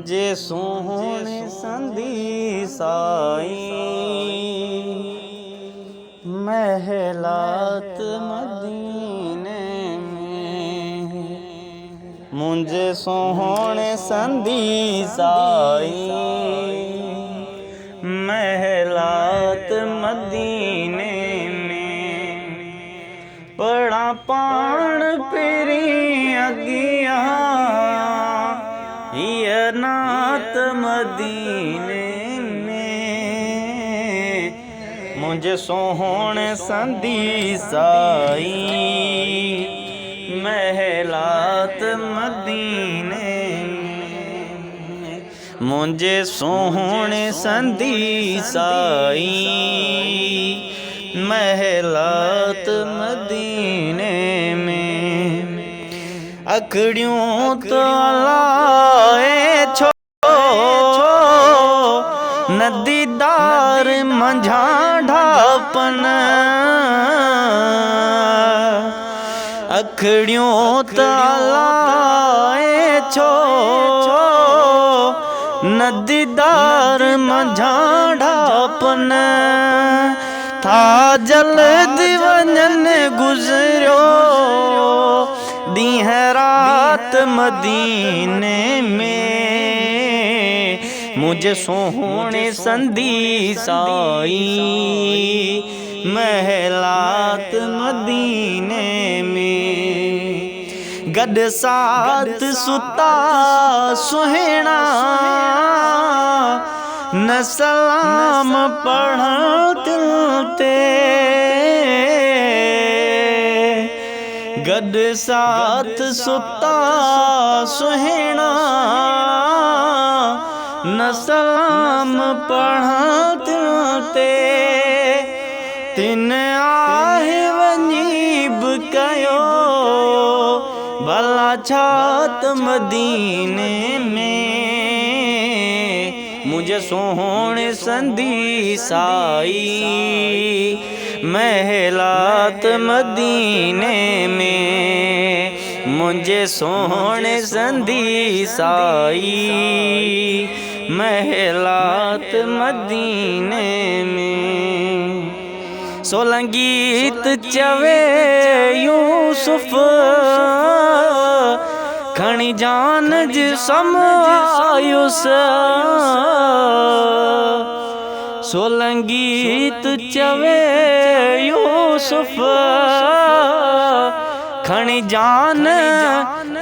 मुझे सोहणे संदी साई महलात मदीने में। मुझे सोहणे संदी साई महलात मदीने में। पड़ा पाण पिरी अगिया ये नात मदीने में। मुझे सोहणे संदी साई महलात मदीने में। मुझे सोहणे संदी साई महलात मदीने में। अखड़ियों तो लाए छो नदीदार मंझा ढापन। अखड़ियों तो लाए छो नदीदार मंझा ढापन। था जल्दी वञन गुज़रियो ॾींहं रात मदीने में। मुझे सोहणे संदी साई महलात मदीने में। गॾ साथ सुता सुहिणा न सलाम पढ़ण दिल ते। गॾ साथ सुता सुहिणा न सलाम पढ़ण दिल ते। तिन आहे वञी बि कयो भला छात मदीने में। मुझे सोहणे संदी साई महलात मदीने में। मुझे सोहणे संदी साई महलात मदीने में। सोलंगीत चवे यूसुफ खणी जान जिसम आयुस। सोलंगीत चवे यूसुफ खणी जान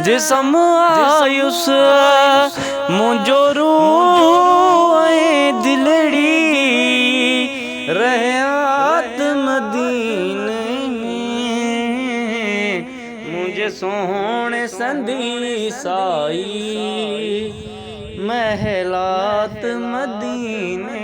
जिसम आयुस। मुझो रूह ऐं दिलड़ी रहयात मदीने में। मुझे सोहणे संदी साई महलात मदीने